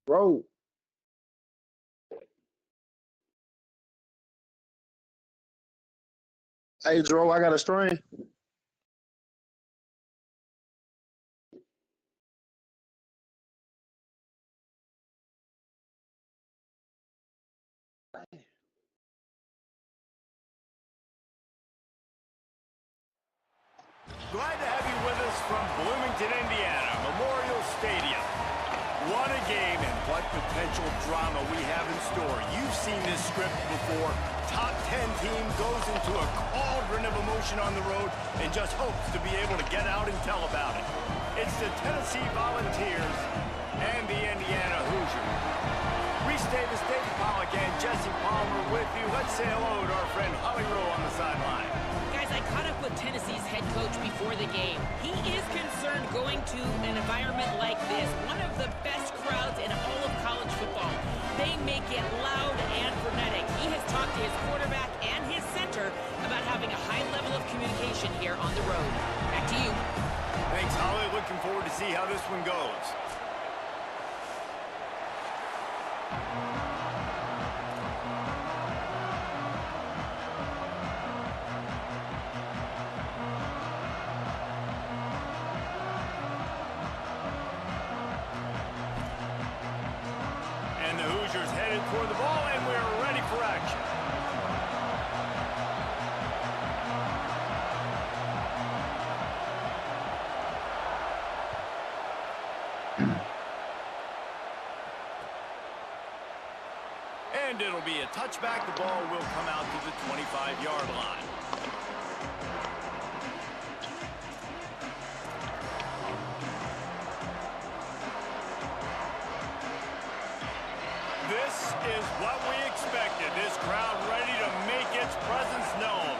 Bro. Hey, Dro, I got a string. Glad to have you with us from Bloomington, Indiana, Memorial Stadium. What a game and what potential drama we have in store. You've seen this script before. Top 10 team goes into a cauldron of emotion on the road and just hopes to be able to get out and tell about it. It's the Tennessee Volunteers and the Indiana Hoosiers. Reese Davis, David Pollock, and Jesse Palmer with you. Let's say hello to our friend Holly Rowe on the sideline. Guys, I caught up with Tennessee's head coach before the game. He is concerned going to an environment like this, one of the best crowds in all of college football. They make it loud and frenetic. He has talked to his quarterback and his center about having a high level of communication here on the road. Back to you. Thanks, Holly. Looking forward to see how this one goes. And the Hoosiers headed for the ball, and we're ready for action. And it'll be a touchback. The ball will come out to the 25-yard line. This is what we expected. This crowd ready to make its presence known.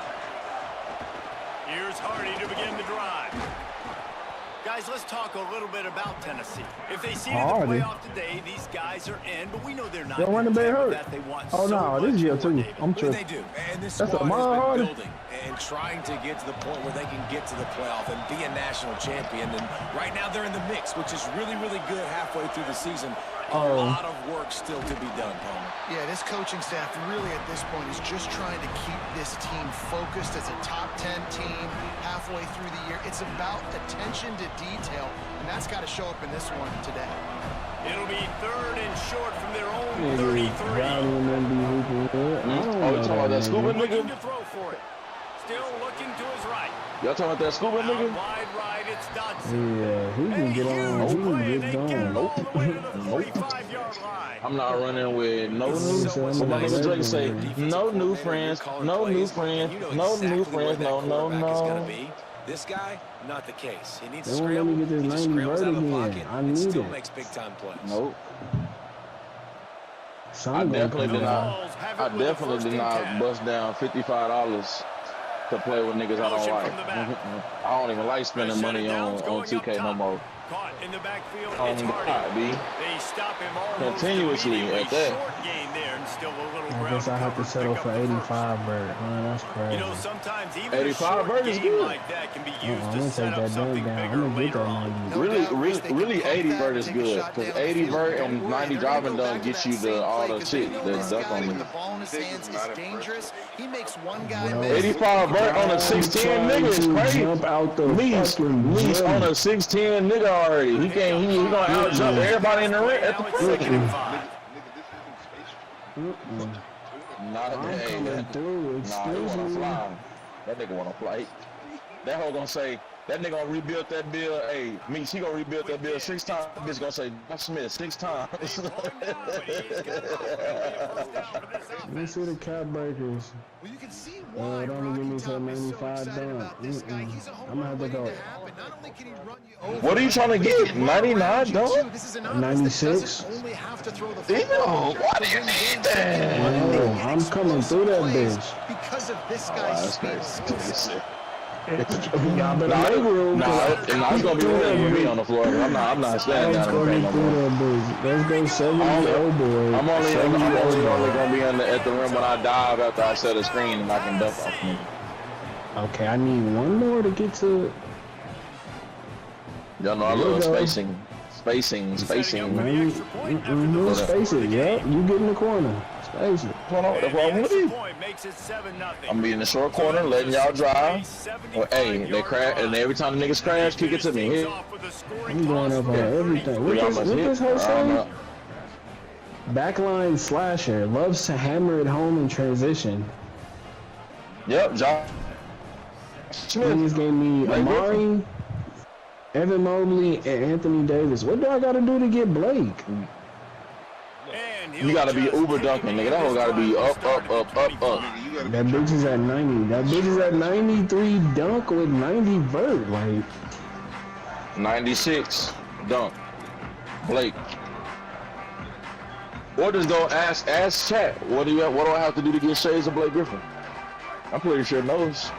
Here's Hardy to begin the drive. Guys, let's talk a little bit about Tennessee. If they see the playoff today, these guys are in, but we know they're not. They're running back hurt. That they want Oh, no, this is your team. I'm tripping. They do. And this That's squad a has been Hardy. building and trying to get to the point where they can get to the playoff and be a national champion. And right now they're in the mix, which is really, really good halfway through the season. A lot of work still to be done, Palmer. Yeah, this coaching staff really at this point is just trying to keep this team focused as a top 10 team halfway through the year. It's about attention to detail, and that's got to show up in this one today. It'll be 3rd and short from their own 33. Oh, you talking about that scuba Looking nigga? to throw for it. Still looking to his right. Y'all talking about that scuba Out nigga? wide right, it's Dodson. Yeah, he can get on. He can get going. I'm not running with no new. What my nigga Drake say? No new friends. No new friends. No new friends. No, no, no. This guy, not the case. He needs to They won't let scramble. me get this He just 90 scrambles out of the vert pocket again. I and need still it. makes big-time plays. Nope. I I definitely did not bust down $55 to play with niggas I don't like. I don't even like spending money on 2K no more. Caught in the backfield, On it's Hardy. God, B. They stop him almost Continuously immediately. at that. Short gain there and still a little I ground guess I have to cover. settle Pick for up the first. 85 bird. Man, that's crazy. You know, sometimes even 85 a short bird is game good. like that can be I'm used to gonna set take up that something down. bigger I'm gonna get later that on. 90. No Really, doubt, Reese, they really, can 80 pump vert that, is take a good shot because down the 80 field. vert Don't and worry, 90 they're gonna driving go done back to get that you same all play the 'cause shit they know that this duck guy on with me. the ball in his hands is dangerous. He makes one guy Well, miss. 85 vert on a 6'10 nigga is crazy. Jump out the Least on a 6'10 nigga already. He can't. He gonna out jump everybody in the ring at the Now it's 2nd and 5. Not I'm hey, coming that, through. Nah, he Excuse wanna me. fly. That nigga wanna fly. That hoe gonna say, that nigga gonna rebuild that bill. Hey, me, she gonna rebuild that bill 6 times. That bitch gonna say, John Smith 6 times. Let me see the cap breakers. Well, you can see why it only give me Rocky till Top is so 95 excited done. about this guy. He's a I'm home gonna have run to waiting go. to happen. Not only can he run you over, What are you trying to but he get? can run 99 around you, dog? too. This is an offense that 96? doesn't only have to throw the Damn, football. why do you need that? No, I'm coming through that bitch. Because of this Oh, guy's that's speed. crazy. Y'all better make room. Nah, it's gonna be room with me on the floor. I'm not standing Let's down go in the paint no through more. that bitch. Let's go 70 oh boy. I'm only 70 only boy. gonna be at the rim when I dive after I set a screen and I can dunk off me. Okay, I need one more to get to. Y'all know I love spacing spacing. Spacing, yep. You get in the corner. Space it. Hold on, that's what I'm with you. I'm be in the short corner, letting y'all drive. Well, hey, they crash, and every time the niggas crash, kick it to me. I'm going up on everything. What this whole say? Backline slasher. Loves to hammer it home in transition. Yep, John. Niggas gave me Amari, Evan Mobley, and Anthony Davis. What do I got to do to get Blake? You gotta be uber dunking, nigga. That whole gotta be up. That bitch is at 90. That bitch is at 93 dunk with 90 vert, like 96 dunk. Blake. Or just go ask chat. What do I have to do to get shades of Blake Griffin? I'm pretty sure it knows.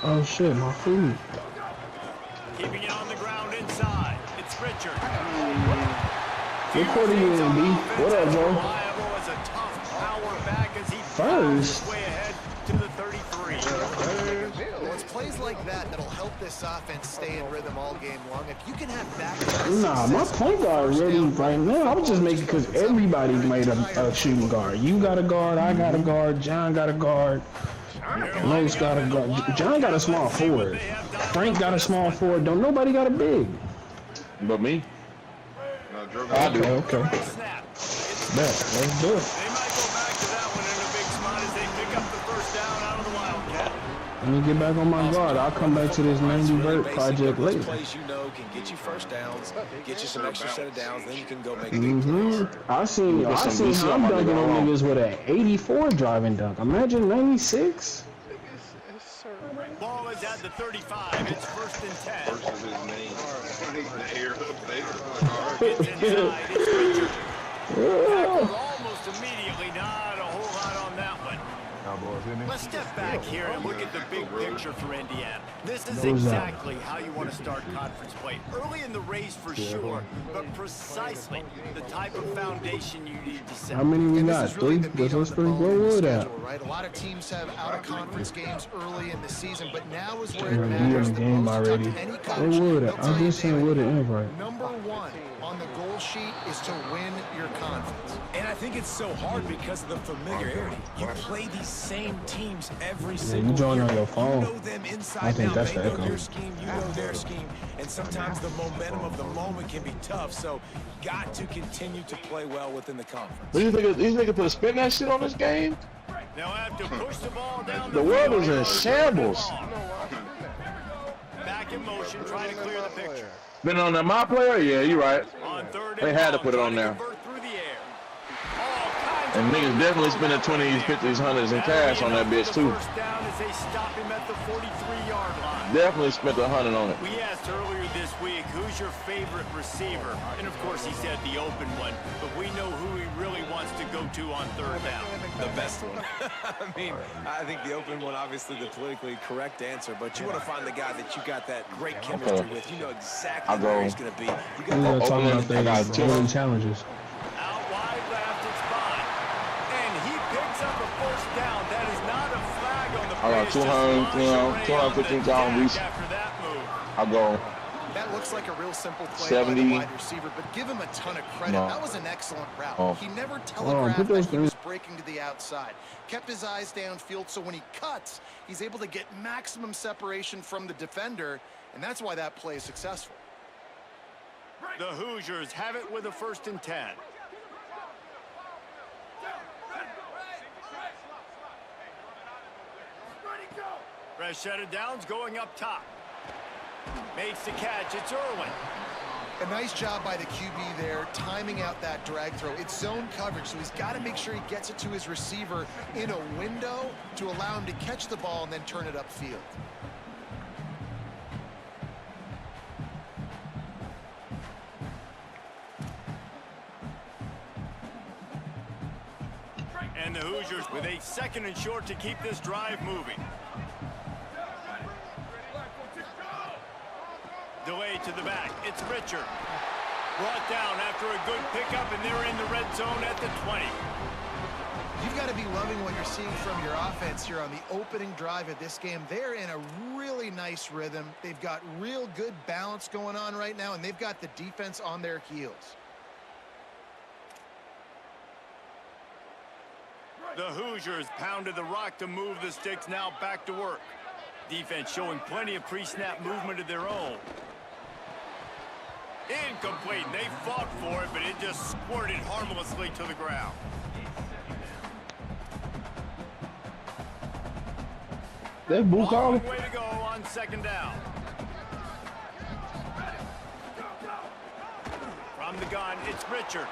Oh shit, my food. Keeping it on the ground inside. It's Richard. What quarter you in, B? What up, Joe? First. To the 33. Well, it's plays like that that'll help this offense stay in rhythm all game long. If you can have back. Nah, my point guard ready right now. I was just making because everybody made a shooting guard. You got a guard, I got a guard, John got a guard, Los got a guard. John got a small forward. Frank got a small forward. Don't nobody got a big. But me. I do. Okay. Bet. Let's do it. They might go back to that one in a big spot as they pick up the first down out of the Wildcat. Let me get back on my guard. I'll come back to this 90 vert project later. Plays you know can get you first downs, get you some extra set of downs, then you can go make big plays. I seen how I'm dunking on niggas with an 84 driving dunk. Imagine 96. Ball is at the 35. It's 1st and 10. Versus his name. It's inside. It's Richard. Tackled almost immediately. Not a whole lot on that one. Let's step back here and look at the big picture for Indiana. This is exactly how you want to start conference play. Early in the race for sure, but precisely the type of foundation you need to set. How many we got? 3? Let's bring Wood out. Right? A lot of teams have out-of-conference games early in the season, but now is where We're it matters in the the game most. already. Any coach, They would. they'll tell I'm you just saying would invite. Number 1 on the goal sheet is to win your conference. And I think it's so hard because of the familiarity. You play these same teams every single you join year. on your phone. You know them inside I think out. that's They the know echo. your scheme, you know their scheme, and sometimes the momentum of the moment can be tough. So, got to continue to play well within the conference. Do you think these niggas put a spin that shit on this game? Now have to push the ball down The world is in shambles. Back in motion, trying to clear the picture. Been on that my player? Yeah, you're right. On 3rd They and had to long, put it on trying to there. convert through the air. All kinds And of niggas definitely spending 20s, 50s, 100s in cash on that bitch too. First down as they stop him at the 43-yard line. Definitely spent 100 on it. We asked earlier this week, who's your favorite receiver? And of course he said the open one, but we know who he really wants to go to on 3rd down. The best one. I mean, I think the open one, obviously the politically correct answer, but you want to find the guy that you got that great chemistry with. You know exactly where he's going to be. You We're got talking about the 2 challenges. Out wide left, it's Bond. And he picks up a first down. That is not a flag on the play. I got 215,000 reach. After that move. I'll go. That looks like a real simple play 70. by the wide receiver, but give him a ton of credit. No. That was an excellent route. Oh. He never put telegraphed those that he was breaking to the outside. Kept his eyes downfield, so when he cuts, he's able to get maximum separation from the defender, and that's why that play is successful. The Hoosiers have it with a 1st and 10. Fresh set of downs going up top. Makes the catch. It's Irwin. A nice job by the QB there, timing out that drag throw. It's zone coverage, so he's got to make sure he gets it to his receiver in a window to allow him to catch the ball and then turn it upfield. And the Hoosiers with a 2nd and short to keep this drive moving. Delay to the back. It's Richard. Brought down after a good pickup, and they're in the red zone at the 20. You you've got to be loving what you're seeing from your offense here on the opening drive of this game. They're in a really nice rhythm. They've got real good balance going on right now, and they've got the defense on their heels. The Hoosiers pounded the rock to move the sticks, now back to work. Defense showing plenty of pre-snap movement of their own. Incomplete. They fought for it, but it just squirted harmlessly to the ground. That blue collar. Long way to go on second down. From the gun, it's Richard.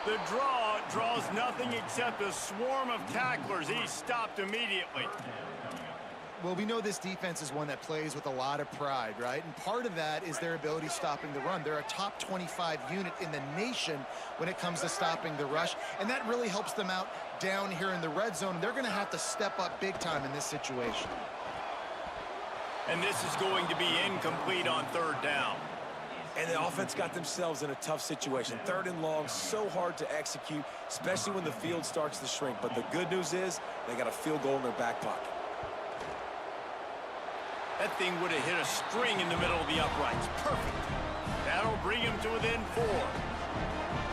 The draw draws nothing except a swarm of tacklers. He's stopped immediately. Well, we know this defense is one that plays with a lot of pride, right? And part of that is their ability stopping the run. They're a top 25 unit in the nation when it comes to stopping the rush, and that really helps them out down here in the red zone. They're going to have to step up big time in this situation. And this is going to be incomplete on third down. And the offense got themselves in a tough situation. Third and long, so hard to execute, especially when the field starts to shrink. But the good news is they got a field goal in their back pocket. That thing would have hit a string in the middle of the uprights. Perfect. That'll bring him to within 4.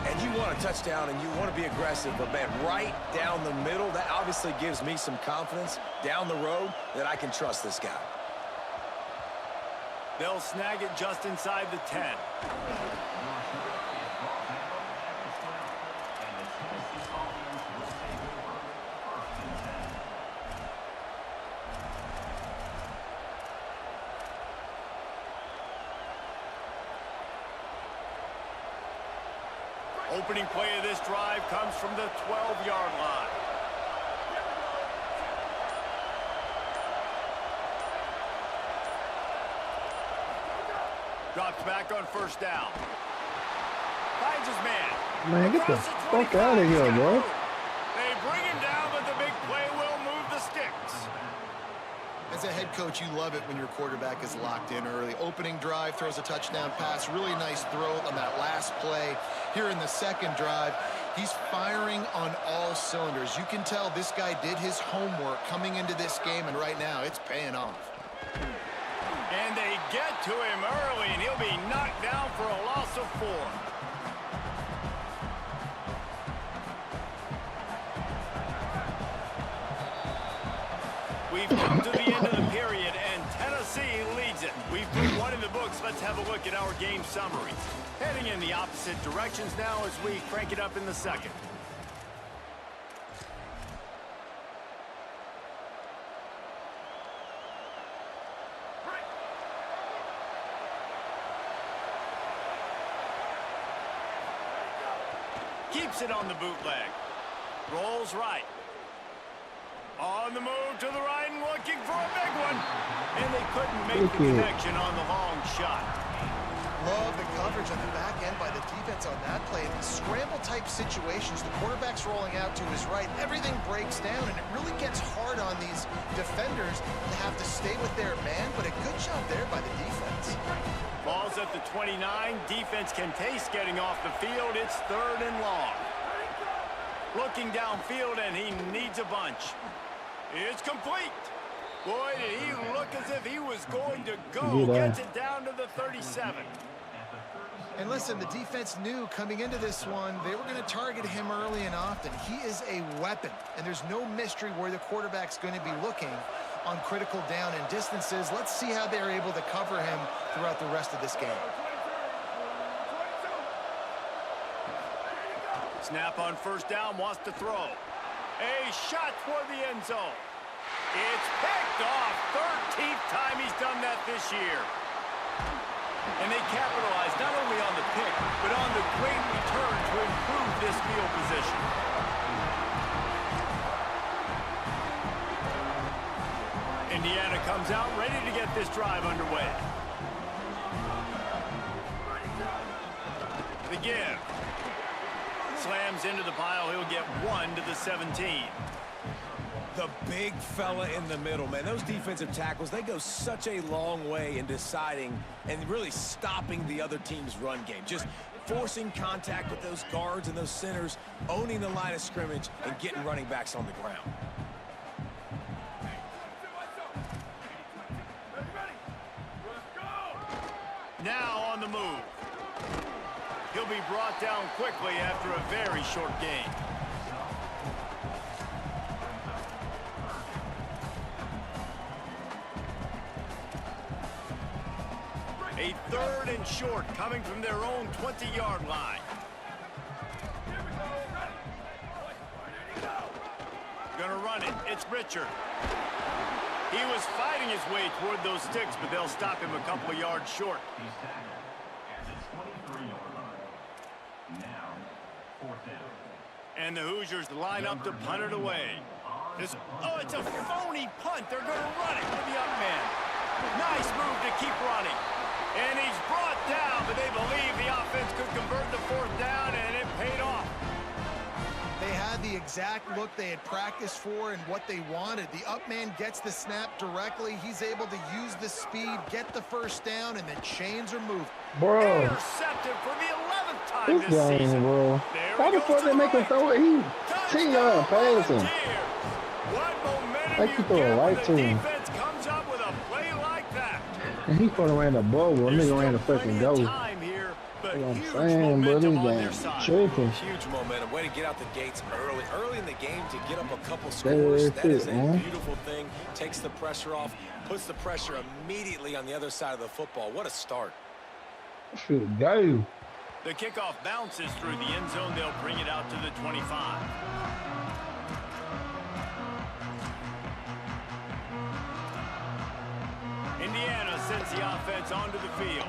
And you want a touchdown and you want to be aggressive, but man, right down the middle, that obviously gives me some confidence down the road that I can trust this guy. They'll snag it just inside the 10. Opening play of this drive comes from the 12-yard line. Drops back on first down. Finds his man. Man, get the fuck out of here, bro. They bring him down, but the big play will move the sticks. As a head coach, you love it when your quarterback is locked in early. Opening drive, throws a touchdown pass. Really nice throw on that last play. Here in the second drive, he's firing on all cylinders. You can tell this guy did his homework coming into this game, and right now it's paying off. And they get to him early, and he'll be knocked down for a loss of 4. We've come to the end of the period, and Tennessee leads it. We've put one in the books. Let's have a look at our game summary. Heading in the opposite directions now as we crank it up in the second. Keeps it on the bootleg. Rolls right. On the move to the right and looking for a big one. And they couldn't make the connection on the long shot. Love the coverage on the back end by the defense on that play. In these scramble-type situations, the quarterback's rolling out to his right. Everything breaks down, and it really gets hard on these defenders to have to stay with their man, but a good job there by the defense. Ball's at the 29. Defense can taste getting off the field. It's third and long. Looking downfield, and he needs a bunch. It's complete. Boy, did he look as if he was going to go. Gets it down to the 37. And listen, the defense knew coming into this one, they were going to target him early and often. He is a weapon, and there's no mystery where the quarterback's going to be looking on critical down and distances. Let's see how they're able to cover him throughout the rest of this game. Snap on first down, wants to throw. A shot for the end zone. It's picked off. 13th time he's done that this year. And they capitalize not only on the pick, but on the great return to improve this field position. Indiana comes out ready to get this drive underway. The give. Slams into the pile. He'll get 1 to the 17. The big fella in the middle, man. Those defensive tackles, they go such a long way in deciding and really stopping the other team's run game. Just forcing contact with those guards and those centers, owning the line of scrimmage, and getting running backs on the ground. Now on the move. He'll be brought down quickly after a very short gain. A 3rd and short coming from their own 20-yard line. Gonna run it. It's Richard. He was fighting his way toward those sticks, but they'll stop him a couple of yards short. And the Hoosiers line up to punt it away. It's a phony punt. They're going to run it with the up man. Nice move to keep running. And he's brought down, but they believe the offense could convert the 4th down, and it paid off. They had the exact look they had practiced for and what they wanted. The up man gets the snap directly. He's able to use the speed, get the 1st down, and the chains are moved. Bro. Intercepted for the 11th time This this game, season. bro. How the fuck they make him throw it? He 10-yard passing. I keep throwing right to him. Defense comes up with a play like that. And he fucking ran a bubble. Nigga ran a fucking goal. You know what I'm saying, but this game tripping. Huge momentum. Way to get out the gates early in the game to get up a couple scores. That is a beautiful thing. Takes the pressure off, puts the pressure immediately on the other side of the football. What a start. Should go. The kickoff bounces through the end zone. They'll bring it out to the 25. Indiana sends the offense onto the field.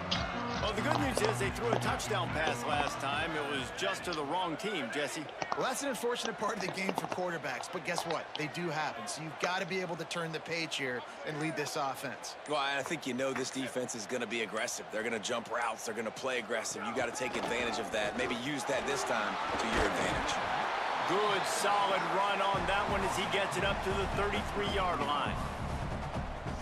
Well, the good news is they threw a touchdown pass last time. It was just to the wrong team, Jesse. Well, that's an unfortunate part of the game for quarterbacks, but guess what? They do happen. So you've got to be able to turn the page here and lead this offense. Well, I think this defense is going to be aggressive. They're going to jump routes. They're going to play aggressive. You got to take advantage of that. Maybe use that this time to your advantage. Good, solid run on that one as he gets it up to the 33-yard line.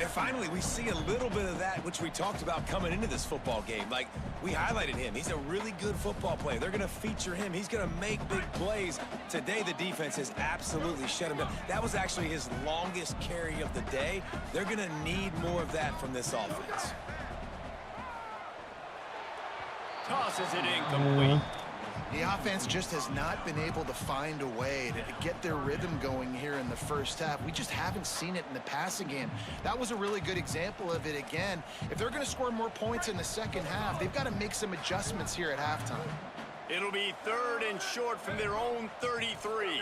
And finally, we see a little bit of that, which we talked about coming into this football game. Like, we highlighted him. He's a really good football player. They're going to feature him. He's going to make big plays. Today, the defense has absolutely shut him down. That was actually his longest carry of the day. They're going to need more of that from this offense. Tosses it incomplete. The offense just has not been able to find a way to get their rhythm going here in the first half. We just haven't seen it in the passing game. That was a really good example of it again. If they're going to score more points in the second half, they've got to make some adjustments here at halftime. It'll be 3rd and short from their own 33.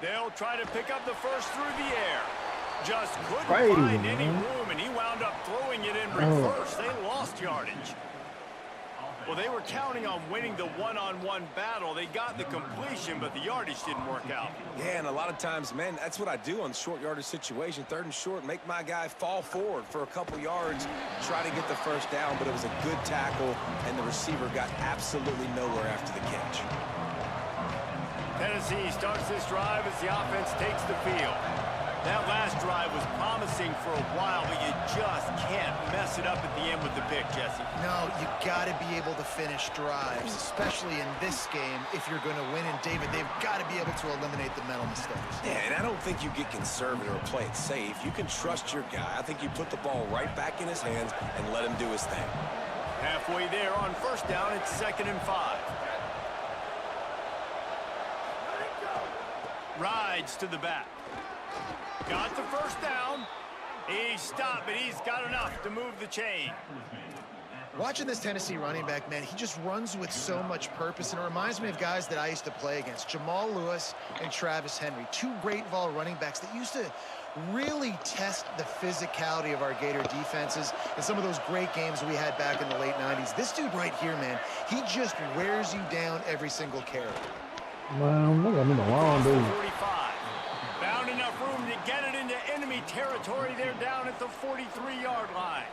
They'll try to pick up the first through the air. Just couldn't find any room, and he wound up throwing it in reverse. They lost yardage. Well, they were counting on winning the one-on-one battle. They got the completion, but the yardage didn't work out. Yeah, and a lot of times, man, that's what I do on short yardage situation. 3rd and short, make my guy fall forward for a couple yards, try to get the first down, but it was a good tackle, and the receiver got absolutely nowhere after the catch. Tennessee starts this drive as the offense takes the field. That last drive was promising for a while, but you just can't mess it up at the end with the pick, Jesse. No, you got to be able to finish drives, especially in this game if you're going to win. And, David, they've got to be able to eliminate the mental mistakes. Yeah, and I don't think you get conservative or play it safe. You can trust your guy. I think you put the ball right back in his hands and let him do his thing. Halfway there on first down, it's 2nd and 5. Rides to the back. Got the first down. He stopped, but he's got enough to move the chain. Watching this Tennessee running back, man, he just runs with so much purpose, and it reminds me of guys that I used to play against, Jamal Lewis and Travis Henry, 2 great vol running backs that used to really test the physicality of our Gator defenses in some of those great games we had back in the late 90s. This dude right here, man, he just wears you down every single carry. Man, look at me, the long dude. 45. Found enough room to get it into enemy territory. They're down at the 43-yard line.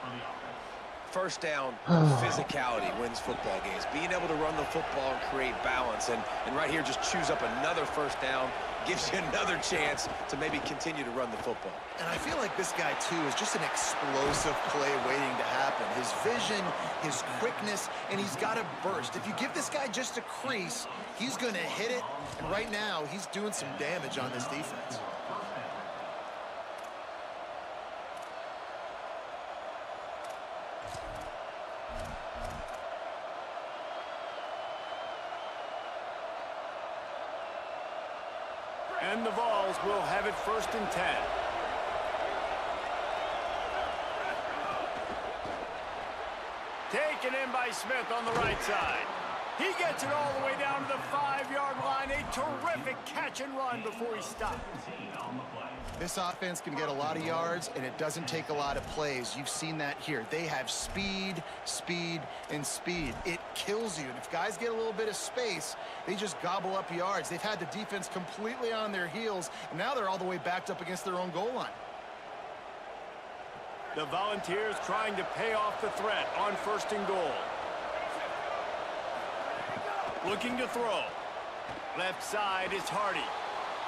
First down, physicality wins football games. Being able to run the football and create balance. And right here, just choose up another first down. Gives you another chance to maybe continue to run the football. And I feel like this guy, too, is just an explosive play waiting to happen. His vision, his quickness, and he's got a burst. If you give this guy just a crease, he's going to hit it. And right now, he's doing some damage on this defense. And the Vols will have it 1st and 10. Taken in by Smith on the right side. He gets it all the way down to the 5-yard line. A terrific catch and run before he stopped. This offense can get a lot of yards, and it doesn't take a lot of plays. You've seen that here. They have speed, speed, and speed. It kills you. And if guys get a little bit of space, they just gobble up yards. They've had the defense completely on their heels, and now they're all the way backed up against their own goal line. The Volunteers trying to pay off the threat on 1st and goal. Looking to throw. Left side is Hardy.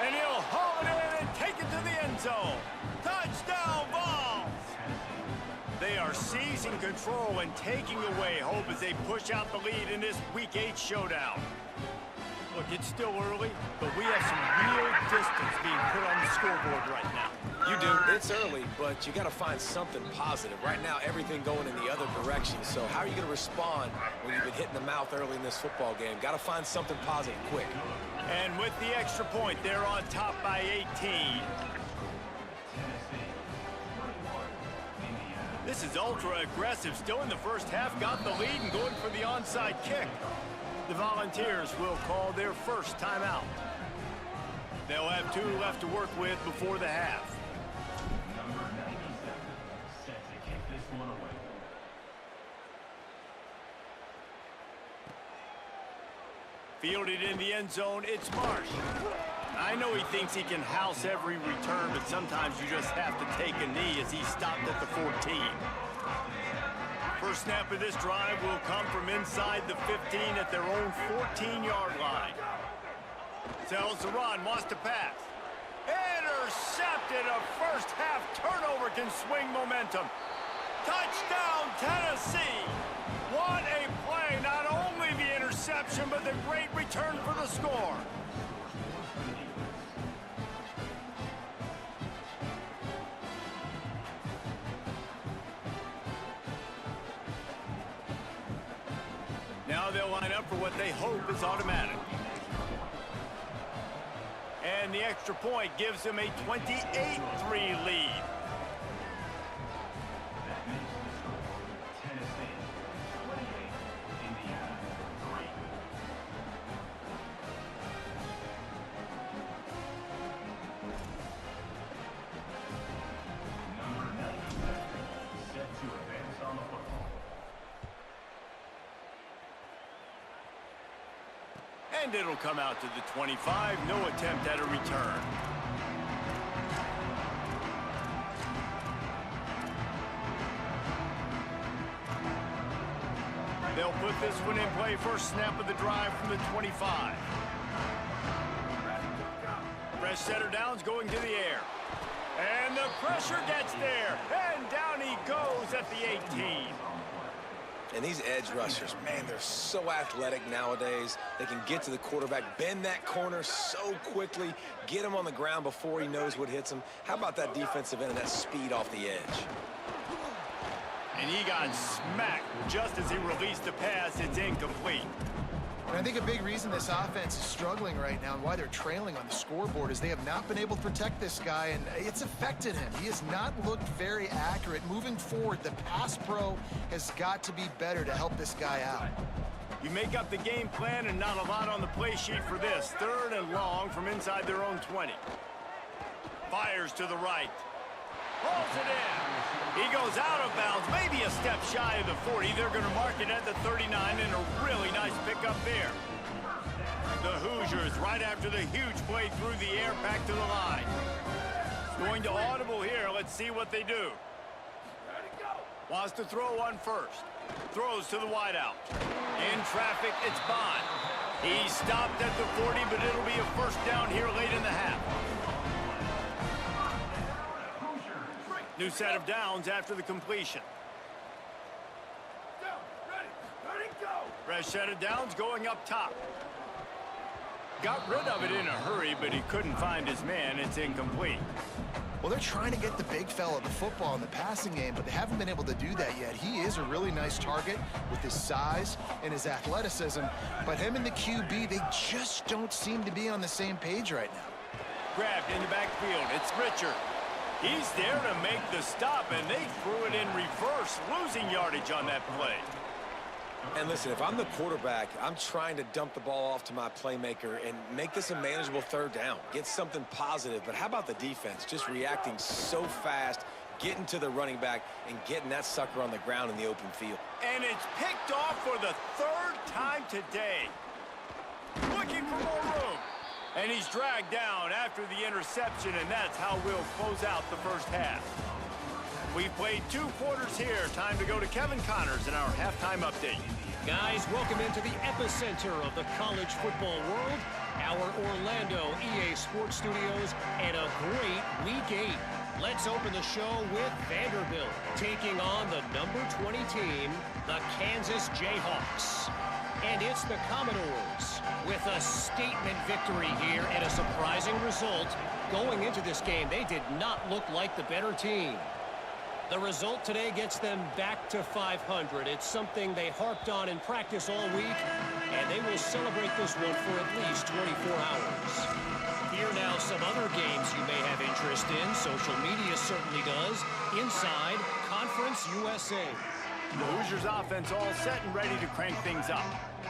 And he'll haul it in and take it to the end zone. Touchdown, Vols! They are seizing control and taking away hope as they push out the lead in this Week 8 showdown. Look, it's still early, but we have some real distance being put on the scoreboard right now. You do. It's early, but you got to find something positive. Right now, everything going in the other direction. So how are you going to respond when you've been hit in the mouth early in this football game? Got to find something positive quick. And with the extra point, they're on top by 18. This is ultra aggressive. Still in the first half, got the lead and going for the onside kick. The Volunteers will call their first timeout. They'll have 2 left to work with before the half. Fielded in the end zone, it's Marsh. I know he thinks he can house every return, but sometimes you just have to take a knee as he stopped at the 14. First snap of this drive will come from inside the 15 at their own 14-yard line. Tells the run, wants to pass. Intercepted. A first-half turnover can swing momentum. Touchdown, Tennessee. What a play. Not only the interception, but the great return for the score. Now they'll line up for what they hope is automatic. And the extra point gives them a 28-3 lead. And it'll come out to the 25. No attempt at a return. They'll put this one in play. First snap of the drive from the 25. Fresh setter downs going to the air. And the pressure gets there. And down he goes at the 18. And these edge rushers, man, they're so athletic nowadays. They can get to the quarterback, bend that corner so quickly, get him on the ground before he knows what hits him. How about that defensive end and that speed off the edge? And he got smacked just as he released the pass. It's incomplete. And I think a big reason this offense is struggling right now and why they're trailing on the scoreboard is they have not been able to protect this guy, and it's affected him. He has not looked very accurate. Moving forward, the pass pro has got to be better to help this guy out. You make up the game plan and not a lot on the play sheet for this. 3rd and long from inside their own 20. Fires to the right. Pulls it in. He goes out of bounds, maybe a step shy of the 40. They're going to mark it at the 39, and a really nice pickup there. The Hoosiers, right after the huge play through the air, back to the line. It's going to audible here. Let's see what they do. Wants to throw one first. Throws to the wideout. In traffic, it's Bond. He stopped at the 40, but it'll be a first down here late in the half. New set of downs after the completion. Fresh set of downs going up top. Got rid of it in a hurry, but he couldn't find his man. It's incomplete. Well, they're trying to get the big fella the football in the passing game, but they haven't been able to do that yet. He is a really nice target with his size and his athleticism, but him and the QB, they just don't seem to be on the same page right now. Grabbed in the backfield. It's Richard. He's there to make the stop, and they threw it in reverse, losing yardage on that play. And listen, if I'm the quarterback, I'm trying to dump the ball off to my playmaker and make this a manageable third down. Get something positive. But how about the defense? Just reacting so fast, getting to the running back, and getting that sucker on the ground in the open field. And it's picked off for the third time today. Looking for more room. And he's dragged down after the interception, and that's how we'll close out the first half. We've played 2 quarters here. Time to go to Kevin Connors in our halftime update. Guys, welcome into the epicenter of the college football world, our Orlando EA Sports Studios, and a great Week 8. Let's open the show with Vanderbilt taking on the number 20 team, the Kansas Jayhawks. And it's the Commodores with a statement victory here and a surprising result. Going into this game, they did not look like the better team. The result today gets them back to 500. It's something they harped on in practice all week, and they will celebrate this one for at least 24 hours. Here now some other games you may have interest in. Social media certainly does. Inside Conference USA. The Hoosiers offense all set and ready to crank things up.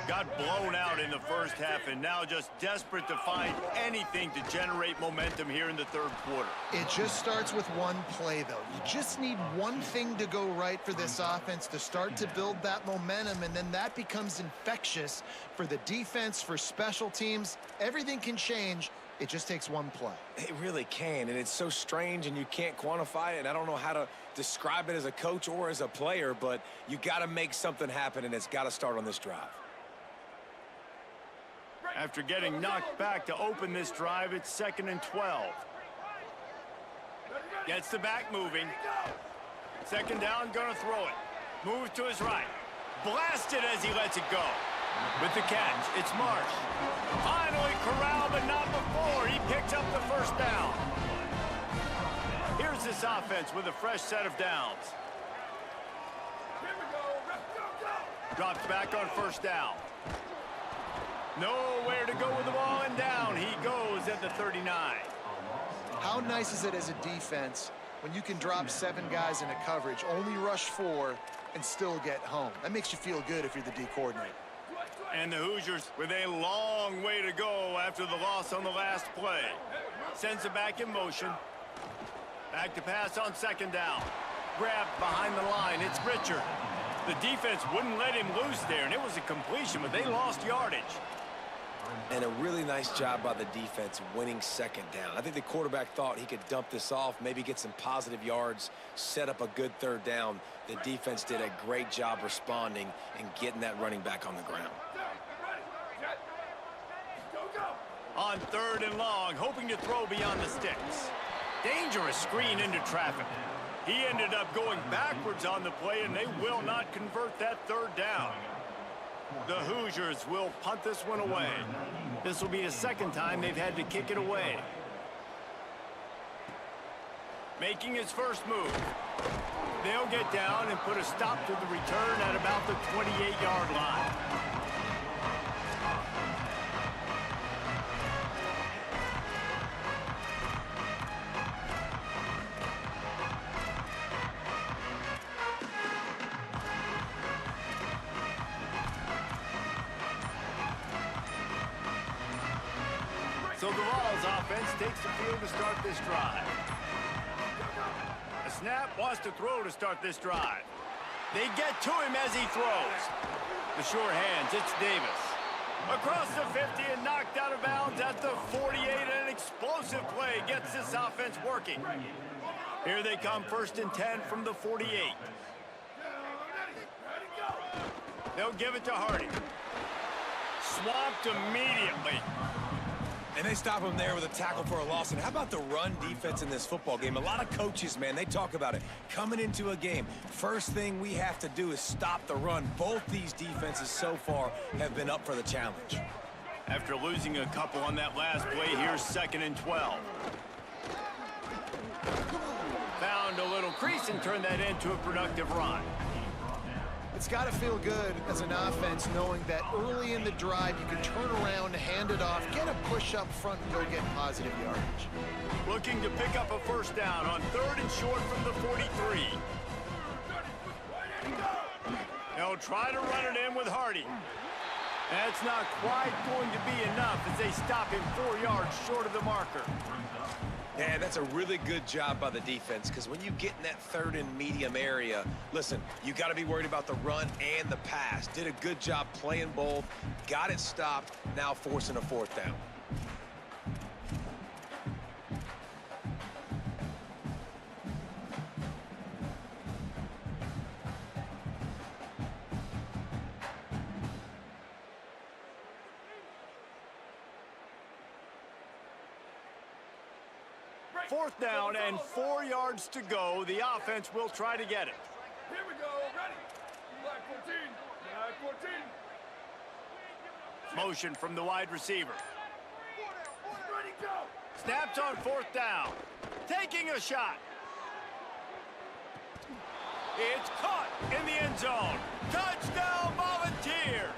Got blown out in the first half and now just desperate to find anything to generate momentum here in the third quarter. It just starts with one play, though. You just need one thing to go right for this offense to start to build that momentum, and then that becomes infectious for the defense, for special teams. Everything can change. It just takes one play. It really can, and it's so strange, and you can't quantify it, and I don't know how to describe it as a coach or as a player, but you got to make something happen, and it's got to start on this drive. After getting knocked back to open this drive, it's 2nd and 12. Gets the back moving. 2nd down, gonna throw it. Moves to his right. Blasted as he lets it go. With the catch, it's Marsh. Finally corralled, but not before. He picks up the first down. Here's this offense with a fresh set of downs. Drops back on 1st down. Nowhere to go with the ball, and down he goes at the 39. How nice is it as a defense when you can drop 7 guys into coverage, only rush 4, and still get home? That makes you feel good if you're the D coordinator. And the Hoosiers with a long way to go after the loss on the last play. Sends it back in motion. Back to pass on 2nd down. Grabbed behind the line. It's Richard. The defense wouldn't let him loose there, and it was a completion, but they lost yardage. And a really nice job by the defense winning 2nd down. I think the quarterback thought he could dump this off, maybe get some positive yards, set up a good 3rd down. The defense did a great job responding and getting that running back on the ground. On 3rd and long, hoping to throw beyond the sticks. Dangerous screen into traffic. He ended up going backwards on the play, and they will not convert that 3rd down. The Hoosiers will punt this one away. This will be the 2nd time they've had to kick it away. Making his first move. They'll get down and put a stop to the return at about the 28-yard line. So the Vols offense takes the field to start this drive. A snap, wants to throw to start this drive. They get to him as he throws. The sure hands, it's Davis. Across the 50 and knocked out of bounds at the 48. An explosive play gets this offense working. Here they come, 1st and 10 from the 48. They'll give it to Hardy. Swamped immediately. And they stop him there with a tackle for a loss. And how about the run defense in this football game? A lot of coaches, man, they talk about it. Coming into a game, first thing we have to do is stop the run. Both these defenses so far have been up for the challenge. After losing a couple on that last play, here's 2nd and 12. Found a little crease and turned that into a productive run. It's got to feel good as an offense knowing that early in the drive you can turn around, hand it off, get a push up front, and go get positive yardage. Looking to pick up a first down on 3rd and short from the 43. They'll try to run it in with Hardy. That's not quite going to be enough as they stop him 4 yards short of the marker. Yeah, that's a really good job by the defense, because when you get in that 3rd and medium area, listen, you got to be worried about the run and the pass. Did a good job playing both, got it stopped, now forcing a 4th down. Fourth down and 4 yards to go. The offense will try to get it. Here we go. Ready. Black 14. Black 14. Motion from the wide receiver. Ready, go. Snaps on 4th down. Taking a shot. It's caught in the end zone. Touchdown, Volunteers.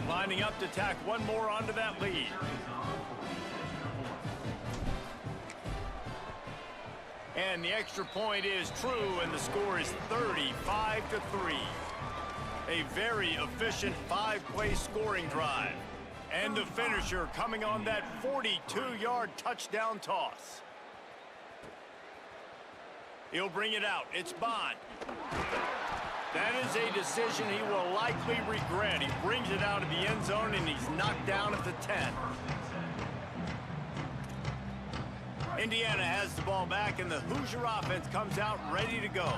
Lining up to tack one more onto that lead. And the extra point is true, and the score is 35-3. A very efficient 5-play scoring drive. And the finisher coming on that 42-yard touchdown toss. He'll bring it out. It's Bond. That is a decision he will likely regret. He brings it out of the end zone, and he's knocked down at the 10. Indiana has the ball back, and the Hoosier offense comes out ready to go.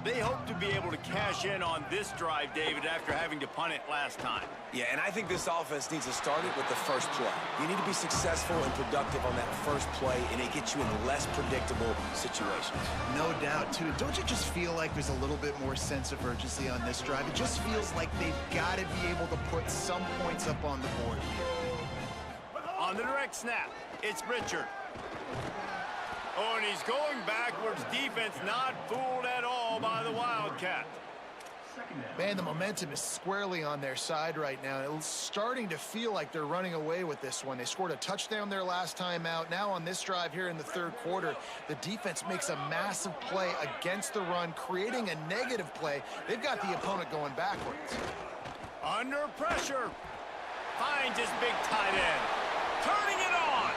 They hope to be able to cash in on this drive, David, after having to punt it last time. Yeah, and I think this offense needs to start it with the first play. You need to be successful and productive on that first play, and it gets you in less predictable situations. No doubt, too. Don't you just feel like there's a little bit more sense of urgency on this drive? It just feels like they've got to be able to put some points up on the board here. On the direct snap, it's Richard. Oh, and he's going backwards. Defense not fooled at all by the Wildcat. Man, the momentum is squarely on their side right now. It's starting to feel like they're running away with this one. They scored a touchdown their last time out. Now on this drive here in the 3rd quarter, the defense makes a massive play against the run, creating a negative play. They've got the opponent going backwards. Under pressure. Finds his big tight end. Turning it on.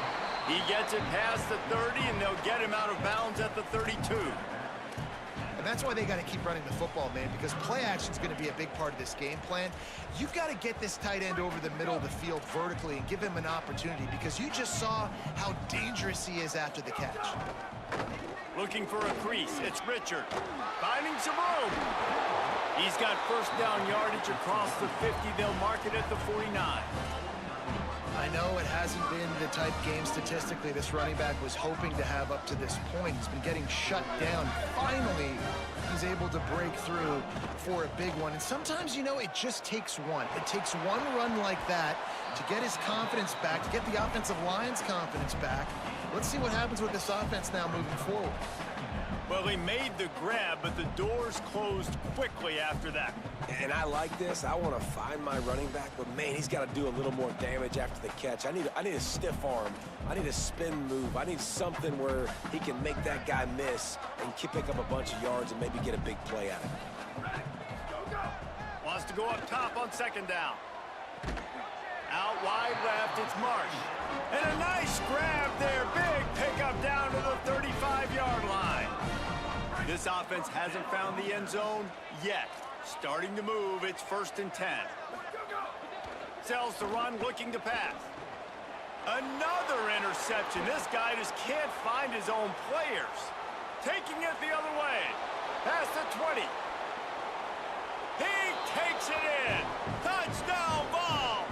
He gets it past the 30, and they'll get him out of bounds at the 32. And that's why they got to keep running the football, man, because play action is going to be a big part of this game plan. You've got to get this tight end over the middle of the field vertically and give him an opportunity, because you just saw how dangerous he is after the catch. Looking for a crease. It's Richard. Finding some room. He's got first down yardage across the 50. They'll mark it at the 49. I know it hasn't been the type game statistically this running back was hoping to have up to this point. He's been getting shut down. Finally, he's able to break through for a big one. And sometimes, you know, it just takes one. It takes one run like that to get his confidence back, to get the offensive line's confidence back. Let's see what happens with this offense now moving forward. Well, he made the grab, but the doors closed quickly after that. And I like this. I want to find my running back, but man, he's got to do a little more damage after the catch. I need a stiff arm. I need a spin move. I need something where he can make that guy miss and pick up a bunch of yards and maybe get a big play out of it. Wants to go up top on 2nd down. Out wide left, it's Marsh. And a nice grab there. Big pickup down to the 35-yard line. This offense hasn't found the end zone yet. Starting to move, it's 1st and 10. Sells the run, looking to pass. Another interception. This guy just can't find his own players. taking it the other way. Past the 20. He takes it in. Touchdown, Vols.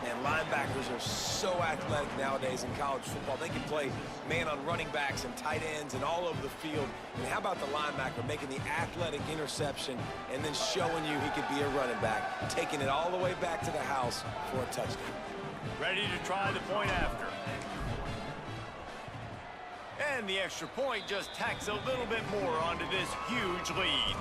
And linebackers are so athletic nowadays in college football. They can play man on running backs and tight ends and all over the field. And how about the linebacker making the athletic interception and then showing you he could be a running back, taking it all the way back to the house for a touchdown. Ready to try the point after. And the extra point just tacks a little bit more onto this huge lead.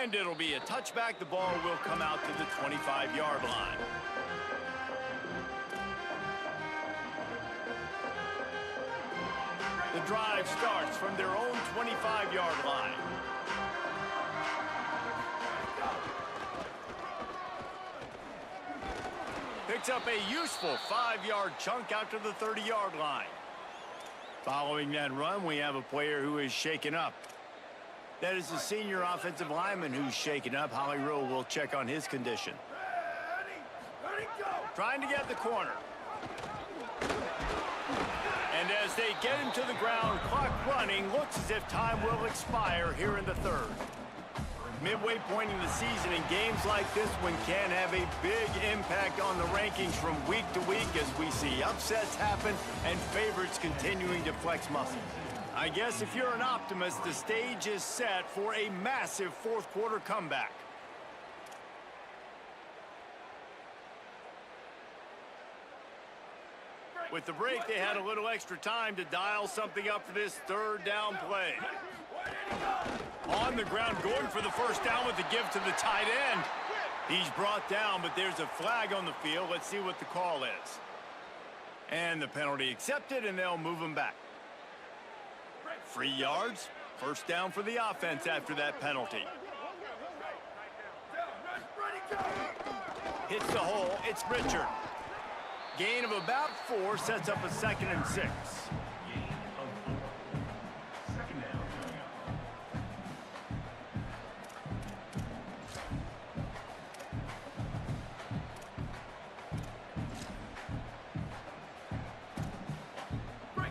And it'll be a touchback. The ball will come out to the 25-yard line. The drive starts from their own 25-yard line. Picks up a useful 5-yard chunk out to the 30-yard line. Following that run, we have a player who is shaken up. That is the senior offensive lineman who's shaken up. Holly Rowe will check on his condition. Trying to get the corner. And as they get him to the ground, clock running, looks as if time will expire here in the third. Midway point in the season, and games like this one can have a big impact on the rankings from week to week as we see upsets happen and favorites continuing to flex muscles. I guess if you're an optimist, the stage is set for a massive fourth quarter comeback. With the break, they had a little extra time to dial something up for this third down play. On the ground, going for the first down with the give to the tight end. He's brought down, but there's a flag on the field. Let's see what the call is. And the penalty accepted, and they'll move him back. 3 yards, first down for the offense after that penalty. Hits the hole, it's Richard. Gain of about 4 sets up a 2nd and 6.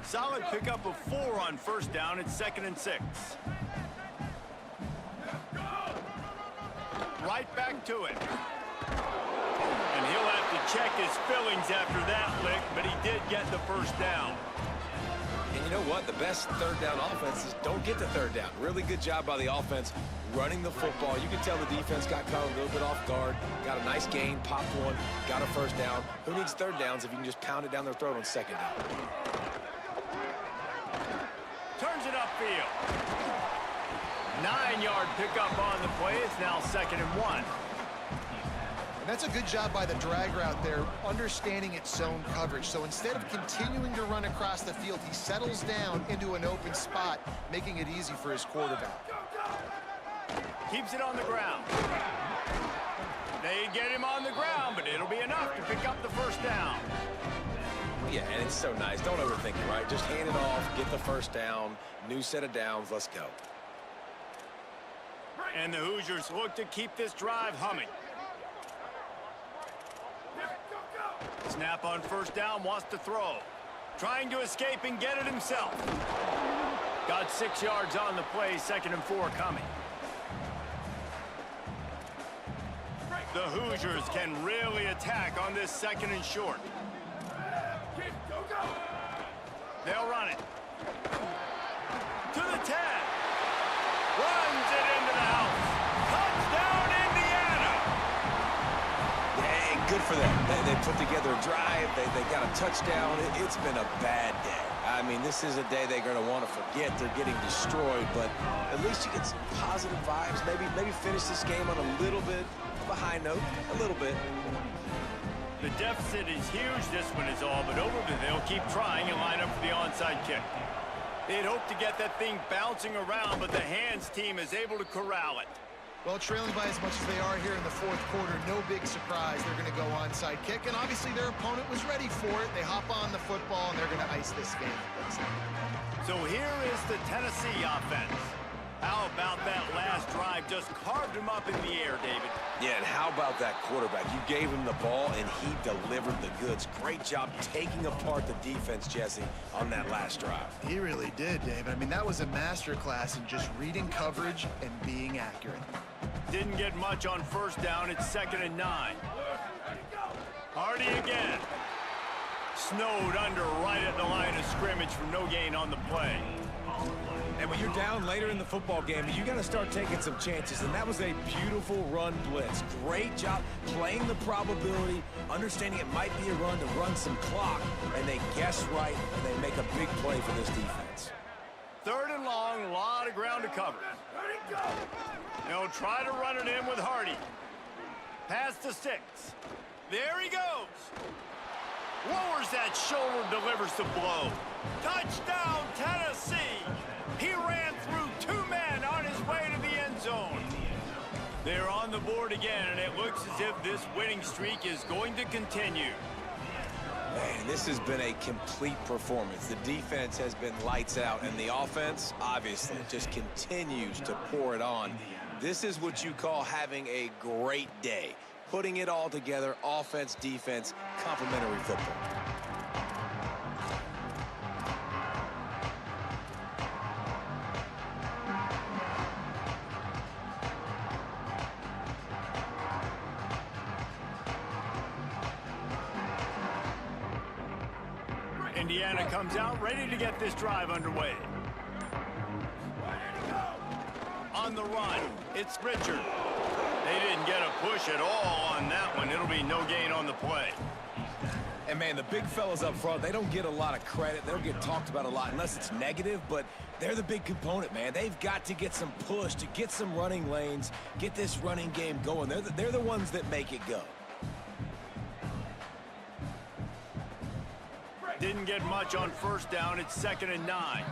Solid pickup of 4 on first down. It's 2nd and 6. Right back to it. And he'll have to check his fillings after that lick, but he did get the first down. And you know what? The best third down offenses don't get the third down. Really good job by the offense running the football. You can tell the defense got caught a little bit off guard. Got a nice gain, popped one, got a first down. Who needs third downs if you can just pound it down their throat on second down? Turns it upfield. 9-yard pickup on the play. It's now 2nd and 1. And that's a good job by the drag route there, understanding its zone coverage. So instead of continuing to run across the field, he settles down into an open spot, making it easy for his quarterback. Keeps it on the ground. They get him on the ground, but it'll be enough to pick up the first down. Yeah, and it's so nice. Don't overthink it, right? Just hand it off, get the first down, new set of downs, let's go. And the Hoosiers look to keep this drive humming. Snap on first down, wants to throw. Trying to escape and get it himself. Got 6 yards on the play, 2nd and 4 coming. The Hoosiers can really attack on this 2nd and short. They'll run it. To the 10. Runs it into the house. Touchdown, Indiana! Yeah, good for them. They put together a drive. They got a touchdown. It's been a bad day. I mean, this is a day they're going to want to forget. They're getting destroyed, but at least you get some positive vibes. Maybe finish this game on a little bit of a high note. A little bit. The deficit is huge. This one is all but over, but they'll keep trying and line up for the onside kick. They'd hope to get that thing bouncing around, but the hands team is able to corral it. Well, trailing by as much as they are here in the fourth quarter, no big surprise. They're going to go onside kick, and obviously their opponent was ready for it. They hop on the football, and they're going to ice this game. So here is the Tennessee offense. How about that last drive? Just carved him up in the air, David. Yeah, and how about that quarterback? You gave him the ball, and he delivered the goods. Great job taking apart the defense, Jesse, on that last drive. He really did, David. I mean, that was a masterclass in just reading coverage and being accurate. Didn't get much on first down. It's 2nd and 9. Hardy again. Snowed under right at the line of scrimmage for no gain on the play. And when you're down later in the football game, you got to start taking some chances, and that was a beautiful run blitz. Great job playing the probability, understanding it might be a run to run some clock, and they guess right, and they make a big play for this defense. 3rd and long, a lot of ground to cover. They'll try to run it in with Hardy. Pass to 6. There he goes. Lowers that shoulder, delivers the blow. Touchdown, Tennessee. He ran through 2 men on his way to the end zone. They're on the board again, and it looks as if this winning streak is going to continue. Man, this has been a complete performance. The defense has been lights out, and the offense, obviously, just continues to pour it on. This is what you call having a great day. Putting it all together, offense, defense, complementary football. Indiana comes out ready to get this drive underway. On the run, it's Richard. They didn't get a push at all on that one. It'll be no gain on the play. And, man, the big fellas up front, they don't get a lot of credit. They don't get talked about a lot unless it's negative, but they're the big component, man. They've got to get some push, to get some running lanes, get this running game going. They're the ones that make it go. Didn't get much on first down. It's 2nd and 9.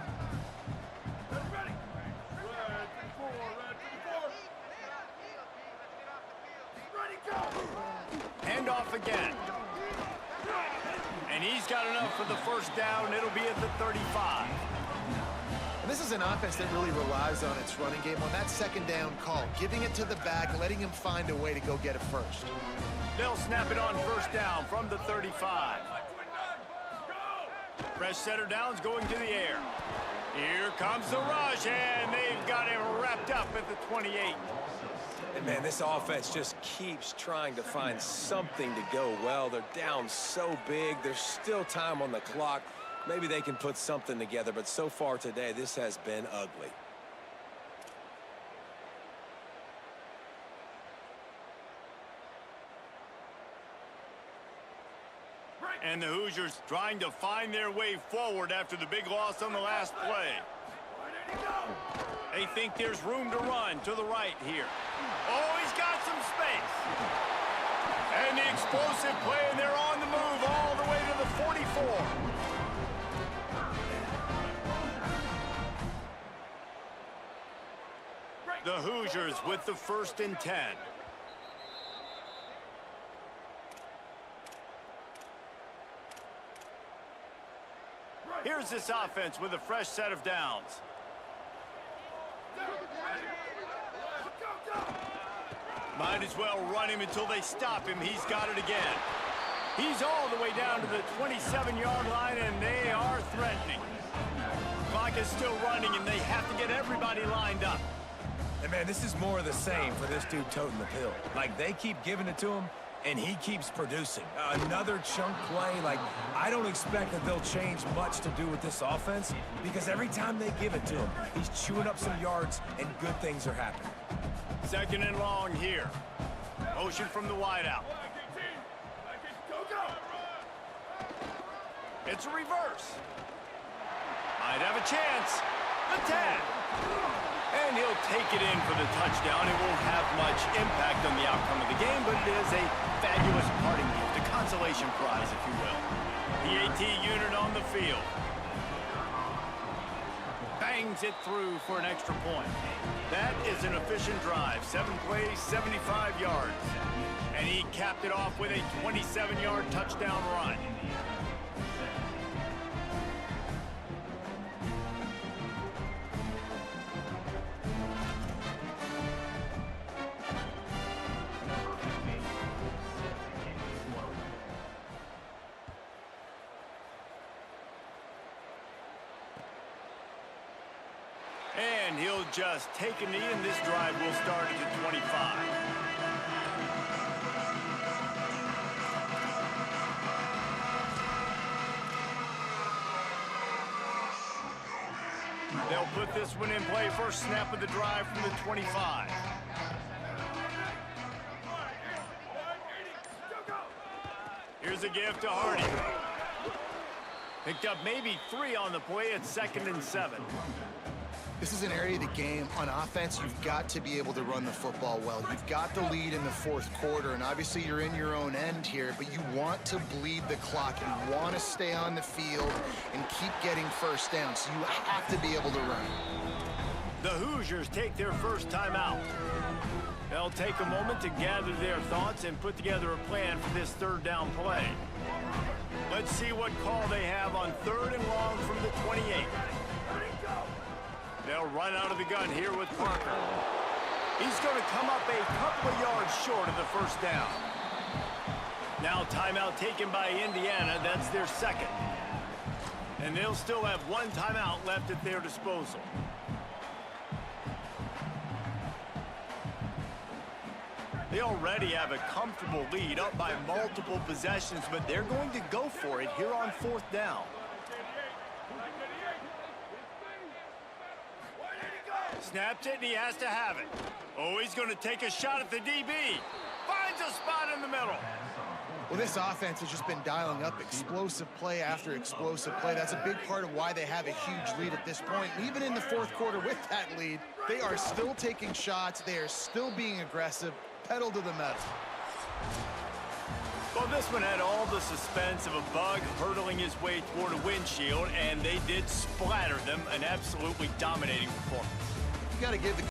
Hand off again. And he's got enough for the first down. It'll be at the 35. And this is an offense that really relies on its running game on that 2nd down call, giving it to the back and letting him find a way to go get it first. They'll snap it on first down from the 35. Fresh setter downs going to the air. Here comes the rush, and they've got him wrapped up at the 28. And, man, this offense just keeps trying to find something to go well. They're down so big. There's still time on the clock. Maybe they can put something together, but so far today, this has been ugly. And the Hoosiers trying to find their way forward after the big loss on the last play. They think there's room to run to the right here. Oh, he's got some space. And the explosive play, and they're on the move all the way to the 44. The Hoosiers with the 1st and 10. Here's this offense with a fresh set of downs. Might as well run him until they stop him. He's got it again. He's all the way down to the 27-yard line, and they are threatening. Clock is still running, and they have to get everybody lined up. And, man, this is more of the same for this dude toting the pill. Like, they keep giving it to him, and he keeps producing. Another chunk play. Like, I don't expect that they'll change much to do with this offense because every time they give it to him, he's chewing up some yards, and good things are happening. 2nd and long here. Motion from the wideout. It's a reverse. Might have a chance. The 10. And he'll take it in for the touchdown. It won't have much impact on the outcome of the game, but it is a fabulous parting gift, a consolation prize, if you will. The AT unit on the field. bangs it through for an extra point. That is an efficient drive. 7 plays, 75 yards. And he capped it off with a 27-yard touchdown run. And he'll just take a knee, and this drive will start at the 25. They'll put this one in play. First snap of the drive from the 25. Here's a give to Hardy. Picked up maybe 3 on the play at 2nd and 7. This is an area of the game. On offense, you've got to be able to run the football well. You've got the lead in the 4th quarter, and obviously you're in your own end here, but you want to bleed the clock. You want to stay on the field and keep getting first down, so you have to be able to run. The Hoosiers take their first timeout. They'll take a moment to gather their thoughts and put together a plan for this 3rd down play. Let's see what call they have on 3rd and long from the 28. They'll run out of the gun here with Parker. He's going to come up a couple of yards short of the first down. Now timeout taken by Indiana. That's their 2nd. And they'll still have 1 timeout left at their disposal. They already have a comfortable lead, up by multiple possessions, but they're going to go for it here on 4th down. Snaps it, and he has to have it. Oh, he's going to take a shot at the DB. Finds a spot in the middle. Well, this offense has just been dialing up explosive play after explosive play. That's a big part of why they have a huge lead at this point. And even in the 4th quarter with that lead, they are still taking shots. They are still being aggressive. Pedal to the metal. Well, this one had all the suspense of a bug hurtling his way toward a windshield, and they did splatter them. An absolutely dominating performance. You got to give the